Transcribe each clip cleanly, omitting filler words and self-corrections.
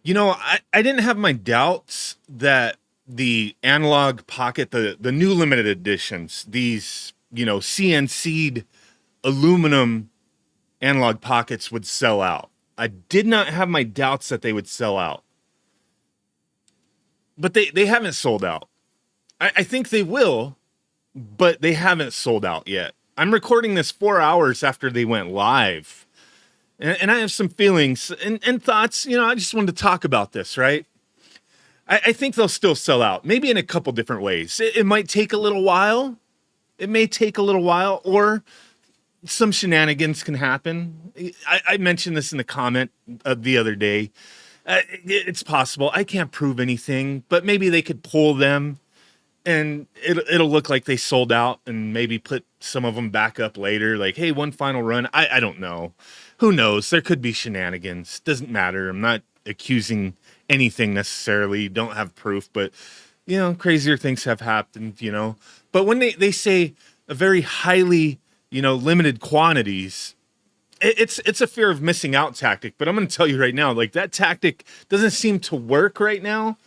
I didn't have my doubts that the analog pocket, the new limited editions, these, CNC'd aluminum analog pockets would sell out. I did not have my doubts that they would sell out. But they haven't sold out. I think they will, but they haven't sold out yet. I'm recording this 4 hours after they went live. And I have some feelings and thoughts. I just wanted to talk about this, right? I think they'll still sell out, maybe in a couple different ways. It might take a little while. It may take a little while, or some shenanigans can happen. I mentioned this in the comment the other day. It's possible. I can't prove anything, but maybe they could pull them and it'll look like they sold out and maybe put some of them back up later. Like, hey, one final run. I don't know. Who knows? There could be shenanigans. Doesn't matter. I'm not accusing anything necessarily. Don't have proof, but crazier things have happened. But when they say a very highly, limited quantities, it's a fear of missing out tactic. But I'm going to tell you right now, like, that tactic doesn't seem to work right now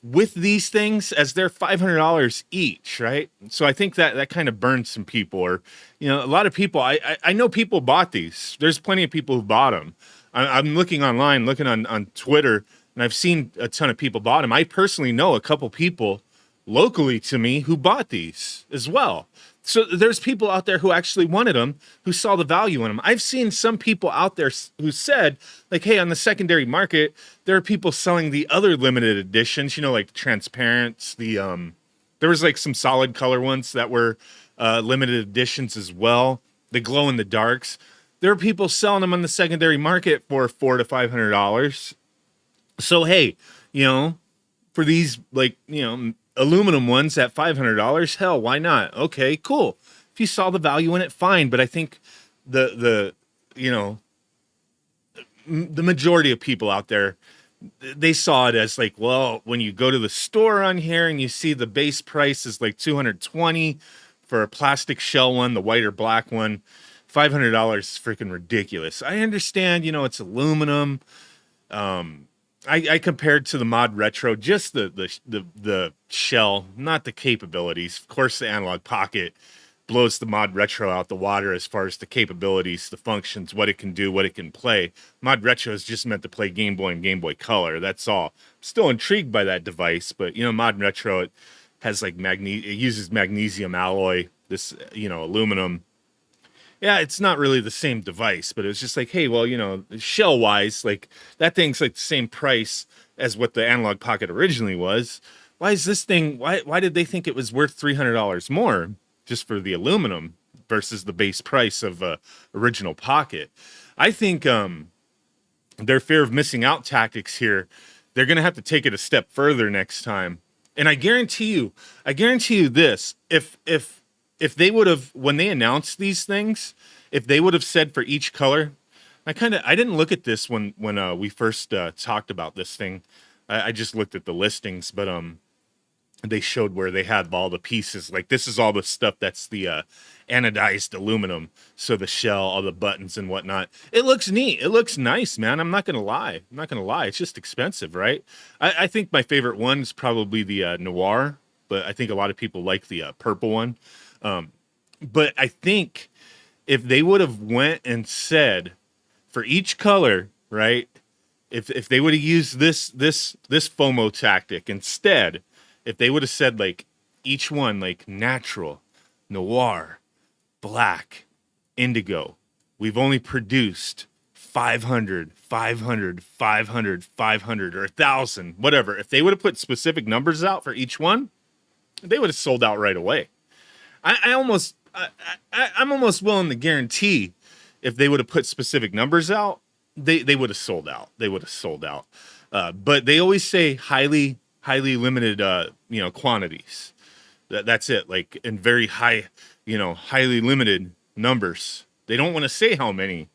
with these things, as they're $500 each, right? So I think that kind of burned some people, or a lot of people. I know people bought these. There's plenty of people who bought them. I'm looking online, looking on Twitter, and I've seen a ton of people bought them. I personally know a couple people locally to me who bought these as well. So there's people out there who actually wanted them, who saw the value in them. I've seen some people out there who said, like, hey, on the secondary market, there are people selling the other limited editions, like transparents. There was like some solid color ones that were limited editions as well. The glow in the darks. There are people selling them on the secondary market for $400 to $500. So hey, for these, like, aluminum ones at $500, hell, why not? Okay, cool. If you saw the value in it, fine. But I think the majority of people out there, they saw it as like, well, when you go to the store on here and you see the base price is like $220 for a plastic shell one, the white or black one, $500 is freaking ridiculous. I understand, it's aluminum. I compared to the Mod Retro, just the shell, not the capabilities. Of course, the Analog Pocket blows the Mod Retro out the water as far as the capabilities, the functions, what it can do, what it can play. Mod Retro is just meant to play Game Boy and Game Boy Color. That's all. Still intrigued by that device, but Mod Retro, it has like it uses magnesium alloy, this aluminum. Yeah, it's not really the same device, but it was just like, hey, well, shell wise, like, that thing's like the same price as what the Analog Pocket originally was. Why is this thing? Why did they think it was worth $300 more just for the aluminum versus the base price of original Pocket? I think their fear of missing out tactics here, they're gonna have to take it a step further next time. And I guarantee you this: if they would have, when they announced these things, if they would have said for each color, I didn't look at this when we first talked about this thing. I just looked at the listings, but they showed where they had all the pieces. Like, this is all the stuff that's the anodized aluminum. So the shell, all the buttons and whatnot. It looks neat. It looks nice, man. I'm not gonna lie. It's just expensive, right? I think my favorite one is probably the Noir, but I think a lot of people like the purple one. But I think if they would have went and said for each color, right? If they would have used this FOMO tactic instead, if they would have said, like, each one, like, natural, noir, black, indigo, we've only produced 500, 500, 500, 500, or 1,000, whatever. If they would have put specific numbers out for each one, they would have sold out right away. I'm almost willing to guarantee if they would have put specific numbers out, they would have sold out. But they always say highly limited, quantities. That's it. Like, in very high, highly limited numbers. They don't want to say how many,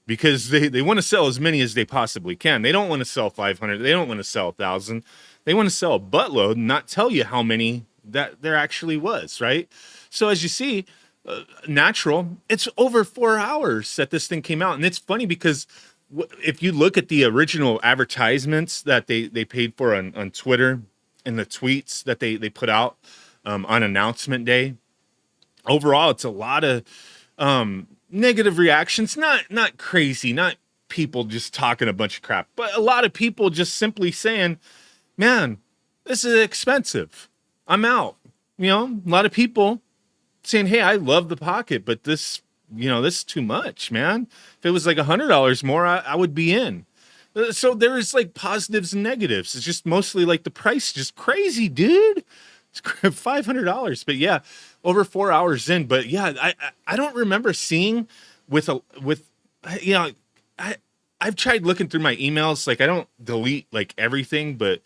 because they want to sell as many as they possibly can. They don't want to sell 500. They don't want to sell 1,000. They want to sell a buttload and not tell you how many that there actually was, right? So as you see, natural, it's over 4 hours that this thing came out. And it's funny because if you look at the original advertisements that they paid for on Twitter and the tweets that they put out on announcement day, overall it's a lot of negative reactions. Not crazy, not people just talking a bunch of crap, but a lot of people just simply saying, man, this is expensive, I'm out. You know, a lot of people saying, hey, I love the Pocket, but this, you know, this is too much, man. If it was like $100 more, I would be in. So there's like positives and negatives. It's just mostly like the price just crazy, dude. It's $500, but yeah, over 4 hours in. But yeah, I don't remember seeing with you know, I've tried looking through my emails. Like I don't delete like everything, but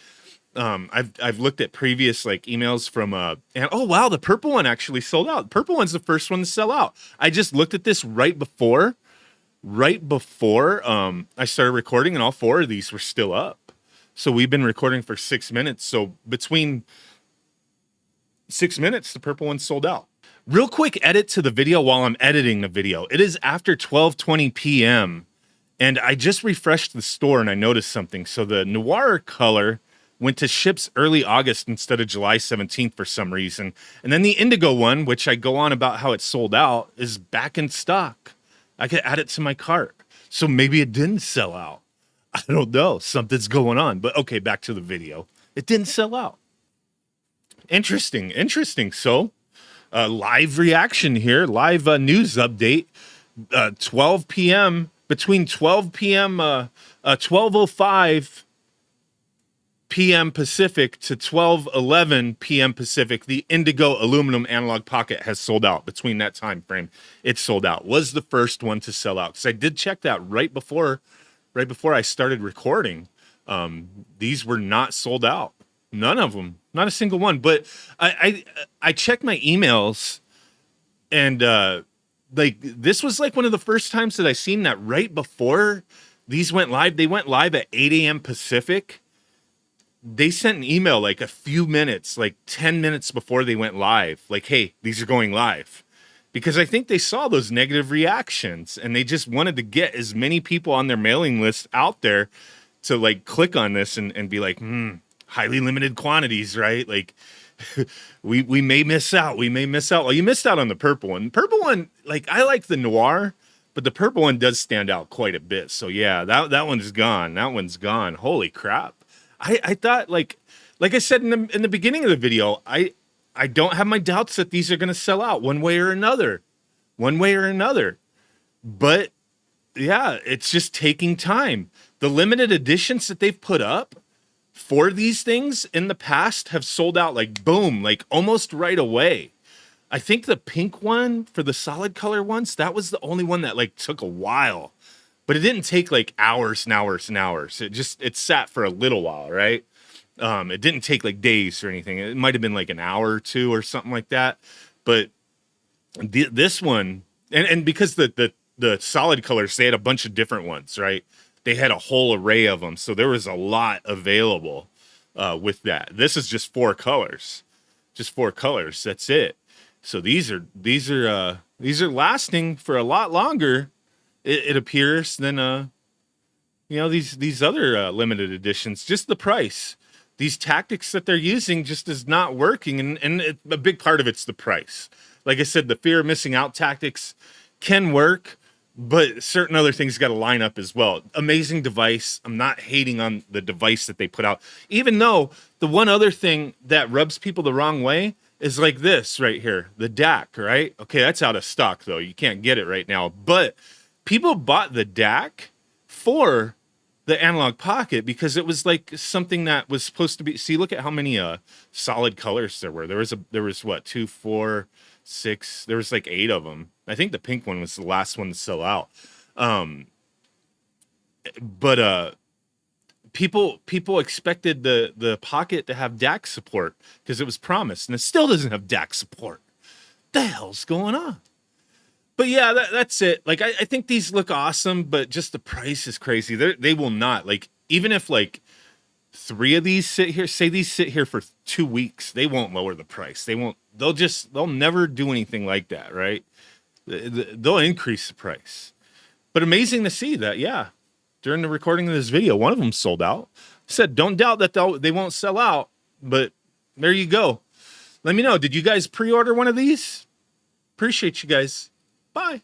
I've looked at previous like emails from and oh wow, the purple one actually sold out. The purple one's the first one to sell out. I just looked at this right before I started recording, and all 4 of these were still up. So we've been recording for 6 minutes. So between 6 minutes, the purple one sold out. Real quick edit to the video while I'm editing the video. It is after 12:20 p.m. and I just refreshed the store and I noticed something. So the Noir color went to ships early August instead of July 17th for some reason. And then the Indigo one, which I go on about how it's sold out, is back in stock. I could add it to my cart. So maybe it didn't sell out. I don't know. Something's going on. But okay, back to the video. It didn't sell out. Interesting. So, live reaction here. Live news update. 12 p.m. Between 12 p.m. 12:05 p.m. Pacific to 12:11 p.m. Pacific, the Indigo aluminum analog pocket has sold out. Between that time frame, it sold out. Was the first one to sell out, because I did check that right before I started recording. These were not sold out. None of them, not a single one. But I checked my emails, and like this was like one of the first times that I seen that right before these went live. They went live at 8 a.m. Pacific. They sent an email like a few minutes, like 10 minutes before they went live, like, hey, these are going live. Because I think they saw those negative reactions and they just wanted to get as many people on their mailing list out there to like click on this and be like, highly limited quantities, right? Like we may miss out. Well, you missed out on the purple one. Purple one, like I like the Noir, but the purple one does stand out quite a bit. So yeah, that one's gone. That one's gone. Holy crap. I thought like I said in the beginning of the video, I don't have my doubts that these are going to sell out one way or another. But yeah, it's just taking time. The limited editions that they've put up for these things in the past have sold out like boom, like almost right away. I think the pink one for the solid color ones, that was the only one that like took a while. But it didn't take like hours and hours and hours. It sat for a little while, right? It didn't take like days or anything. It might have been like an hour or two or something like that. But this one, and because the solid colors, they had a bunch of different ones, right? They had a whole array of them, so there was a lot available with that. This is just 4 colors, That's it. So these are lasting for a lot longer. It appears than these other limited editions. Just the price, these tactics that they're using just is not working, and a big part of it's the price. Like I said, the fear of missing out tactics can work, but certain other things got to line up as well. Amazing device. I'm not hating on the device that they put out, even though the one other thing that rubs people the wrong way is like this right here, the DAC, right? Okay, that's out of stock though. You can't get it right now, but people bought the DAC for the analog pocket because it was like something that was supposed to be. See, look at how many solid colors there were. There was what, 2, 4, 6. There was like 8 of them. I think the pink one was the last one to sell out. But people expected the pocket to have DAC support because it was promised, and it still doesn't have DAC support. What the hell's going on? But yeah, that's it. Like, I think these look awesome, but just the price is crazy. They will not, like, even if like 3 of these sit here, say these sit here for 2 weeks, they won't lower the price. They'll never do anything like that, right? They'll increase the price. But amazing to see that, yeah. during the recording of this video. One of them sold out. I said, don't doubt that they won't sell out, but there you go. Let me know. Did you guys pre-order one of these? Appreciate you guys. Bye.